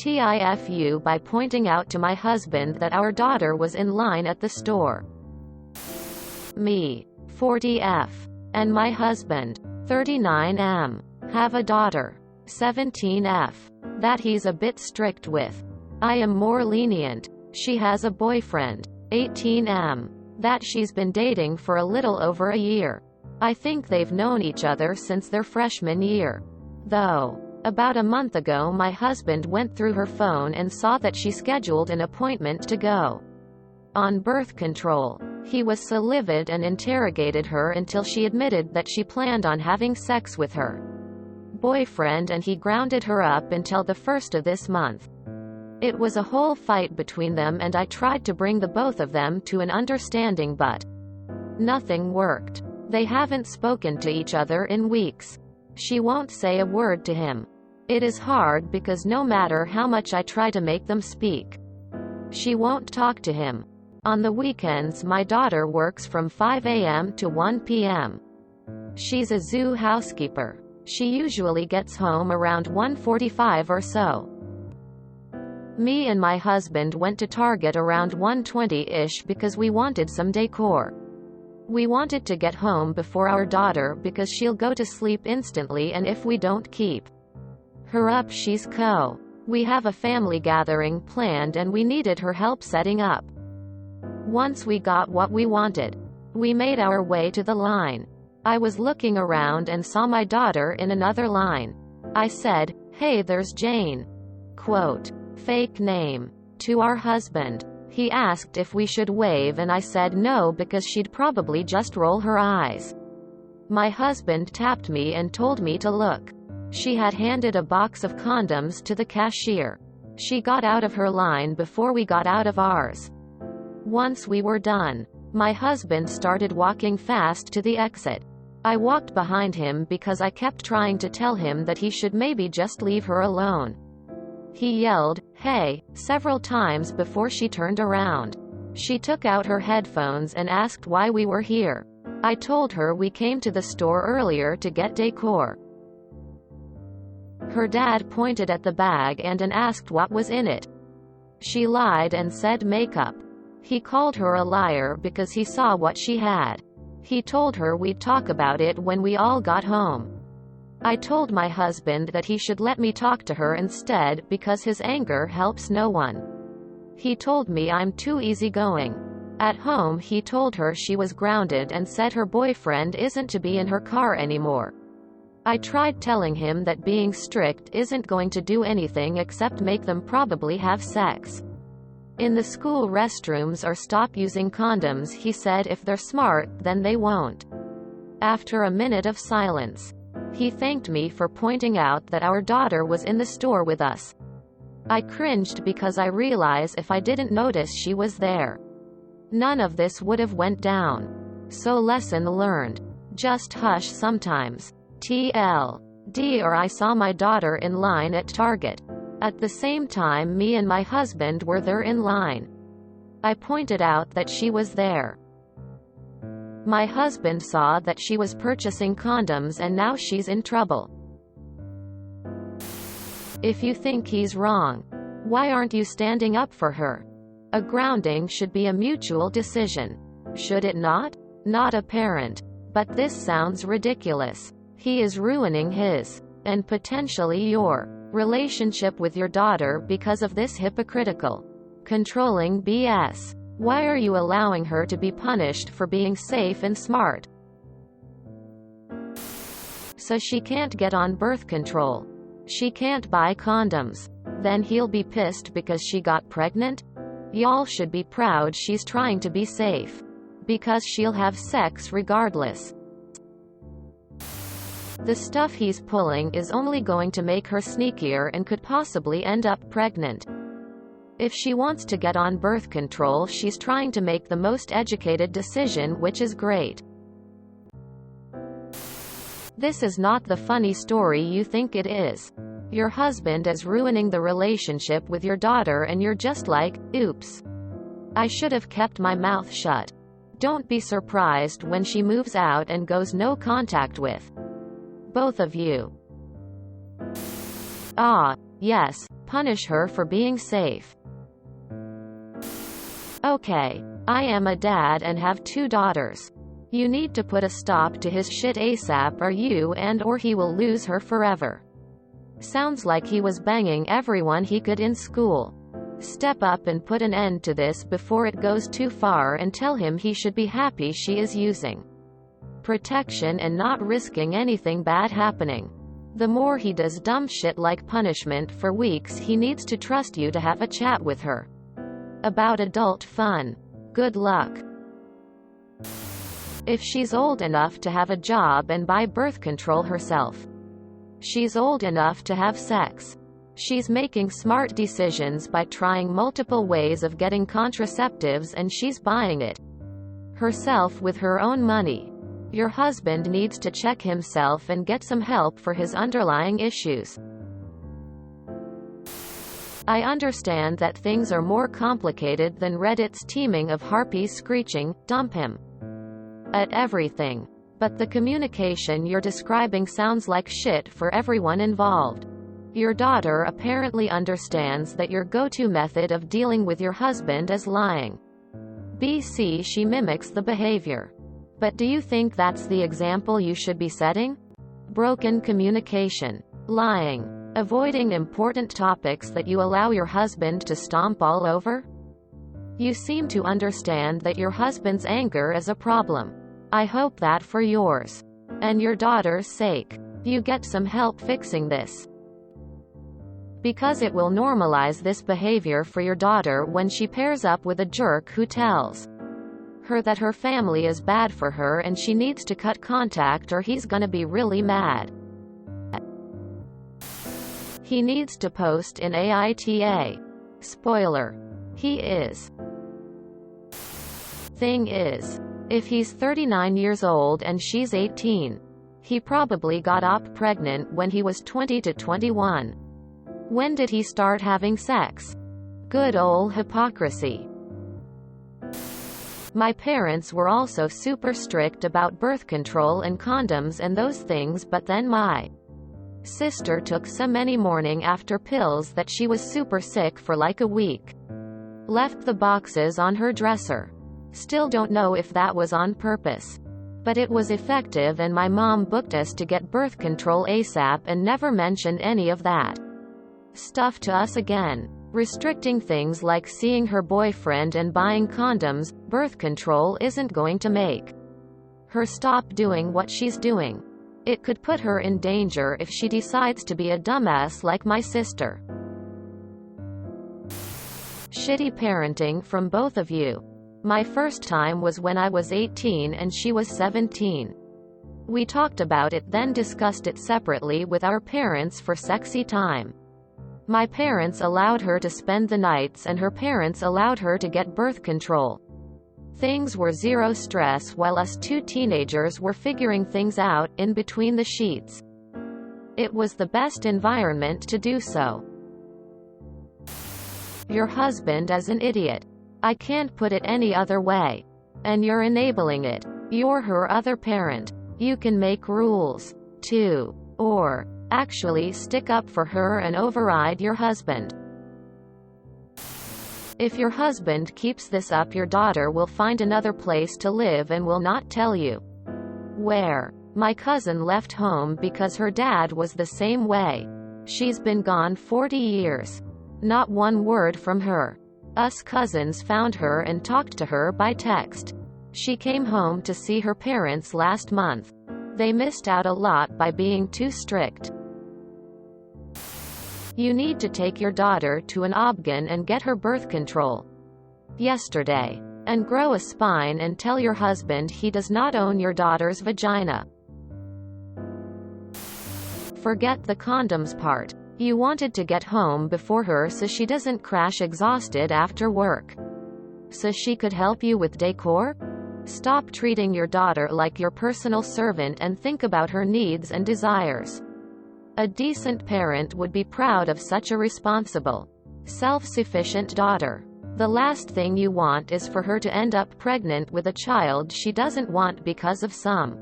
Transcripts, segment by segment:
TIFU by pointing out to my husband that our daughter was in line at the store. Me, 40F, and my husband, 39M, have a daughter, 17F, that he's a bit strict with. I am more lenient. She has a boyfriend, 18M, that she's been dating for a little over a year. I think they've known each other since their freshman year. Though, about a month ago my husband went through her phone and saw that she scheduled an appointment to go on birth control. He was so livid and interrogated her until she admitted that she planned on having sex with her boyfriend, and he grounded her up until the 1st of this month. It was a whole fight between them, and I tried to bring the both of them to an understanding, but nothing worked. They haven't spoken to each other in weeks. She won't say a word to him. It is hard because no matter how much I try to make them speak, she won't talk to him. On the weekends my daughter works from 5 a.m. to 1 p.m. She's a zoo housekeeper. She usually gets home around 1:45 or so. Me and my husband went to Target around 1:20-ish because we wanted some decor. We wanted to get home before our daughter because she'll go to sleep instantly, and if we don't keep her up she's We have a family gathering planned and we needed her help setting up. Once we got what we wanted, we made our way to the line. I was looking around and saw my daughter in another line. I said, "Hey, there's Jane." Quote, fake name. To our husband. He asked if we should wave and I said no because she'd probably just roll her eyes. My husband tapped me and told me to look. She had handed a box of condoms to the cashier. She got out of her line before we got out of ours. Once we were done, my husband started walking fast to the exit. I walked behind him because I kept trying to tell him that he should maybe just leave her alone. He yelled, "Hey," several times before she turned around. She took out her headphones and asked why we were here. I told her we came to the store earlier to get decor. Her dad pointed at the bag and asked what was in it. She lied and said makeup. He called her a liar because he saw what she had. He told her we'd talk about it when we all got home. I told my husband that he should let me talk to her instead because his anger helps no one. He told me I'm too easygoing. At home he told her she was grounded and said her boyfriend isn't to be in her car anymore. I tried telling him that being strict isn't going to do anything except make them probably have sex in the school restrooms or stop using condoms. He said if they're smart, then they won't. After a minute of silence, he thanked me for pointing out that our daughter was in the store with us. I cringed because I realized if I didn't notice she was there, none of this would have went down. So lesson learned. Just hush sometimes. TLD. Or I saw my daughter in line at Target. At the same time me and my husband were there in line. I pointed out that she was there. My husband saw that she was purchasing condoms and now she's in trouble. If you think he's wrong, why aren't you standing up for her? A grounding should be a mutual decision. Should it not? Not a parent. But this sounds ridiculous. He is ruining his, and potentially your, relationship with your daughter because of this hypocritical, controlling BS. Why are you allowing her to be punished for being safe and smart? So she can't get on birth control. She can't buy condoms. Then he'll be pissed because she got pregnant? Y'all should be proud she's trying to be safe. Because she'll have sex regardless. The stuff he's pulling is only going to make her sneakier and could possibly end up pregnant. If she wants to get on birth control, she's trying to make the most educated decision, which is great. This is not the funny story you think it is. Your husband is ruining the relationship with your daughter and you're just like, oops. I should have kept my mouth shut. Don't be surprised when she moves out and goes no contact with both of you. Yes, punish her for being safe. Okay. I am a dad and have 2 daughters. You need to put a stop to his shit ASAP or he will lose her forever. Sounds like he was banging everyone he could in school. Step up and put an end to this before it goes too far and tell him he should be happy she is using protection and not risking anything bad happening. The more he does dumb shit like punishment for weeks, he needs to trust you to have a chat with her about adult fun. Good luck. If she's old enough to have a job and buy birth control herself. She's old enough to have sex. She's making smart decisions by trying multiple ways of getting contraceptives and she's buying it herself with her own money. Your husband needs to check himself and get some help for his underlying issues. I understand that things are more complicated than Reddit's teeming of harpies screeching, "Dump him," at everything. But the communication you're describing sounds like shit for everyone involved. Your daughter apparently understands that your go-to method of dealing with your husband is lying. BC she mimics the behavior. But do you think that's the example you should be setting? Broken communication. Lying. Avoiding important topics that you allow your husband to stomp all over? You seem to understand that your husband's anger is a problem. I hope that for yours and your daughter's sake, you get some help fixing this. Because it will normalize this behavior for your daughter when she pairs up with a jerk who tells her that her family is bad for her and she needs to cut contact or he's gonna be really mad. He needs to post in AITA. Spoiler. He is. Thing is, if he's 39 years old and she's 18, he probably got up pregnant when he was 20 to 21. When did he start having sex? Good ol' hypocrisy. My parents were also super strict about birth control and condoms and those things, but then my sister took so many morning after pills that she was super sick for like a week. Left the boxes on her dresser. Still don't know if that was on purpose. But it was effective and my mom booked us to get birth control ASAP and never mentioned any of that stuff to us again. Restricting things like seeing her boyfriend and buying condoms, birth control isn't going to make her stop doing what she's doing. It could put her in danger if she decides to be a dumbass like my sister. Shitty parenting from both of you. My first time was when I was 18 and she was 17. We talked about it, then discussed it separately with our parents for sexy time. My parents allowed her to spend the nights and her parents allowed her to get birth control. Things were zero stress while us 2 teenagers were figuring things out in between the sheets. It was the best environment to do so. Your husband is an idiot. I can't put it any other way. And you're enabling it. You're her other parent. You can make rules, too. Or actually stick up for her and override your husband. If your husband keeps this up, your daughter will find another place to live and will not tell you where. My cousin left home because her dad was the same way. She's been gone 40 years. Not one word from her. Us cousins found her and talked to her by text. She came home to see her parents last month. They missed out a lot by being too strict. You need to take your daughter to an obgyn and get her birth control yesterday. And grow a spine and tell your husband he does not own your daughter's vagina. Forget the condoms part. You wanted to get home before her so she doesn't crash exhausted after work. So she could help you with decor? Stop treating your daughter like your personal servant and think about her needs and desires. A decent parent would be proud of such a responsible, self-sufficient daughter. The last thing you want is for her to end up pregnant with a child she doesn't want because of some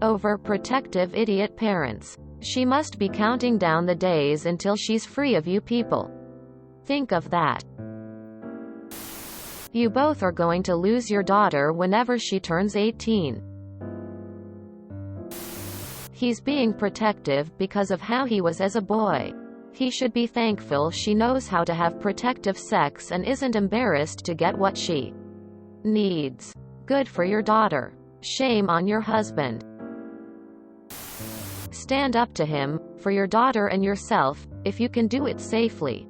overprotective idiot parents. She must be counting down the days until she's free of you people. Think of that. You both are going to lose your daughter whenever she turns 18. He's being protective because of how he was as a boy. He should be thankful she knows how to have protective sex and isn't embarrassed to get what she needs. Good for your daughter. Shame on your husband. Stand up to him, for your daughter and yourself, if you can do it safely.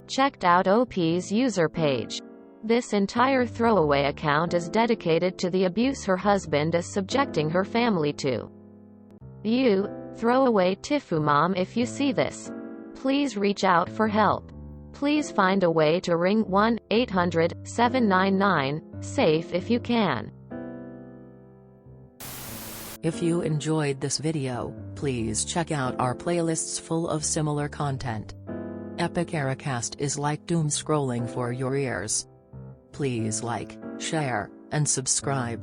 Checked out OP's user page. This entire throwaway account is dedicated to the abuse her husband is subjecting her family to. You, throwaway-tifumom, if you see this, please reach out for help. Please find a way to ring 1-800-799-SAFE if you can. If you enjoyed this video, please check out our playlists full of similar content. Epic Ericast is like doom scrolling for your ears. Please like, share, and subscribe.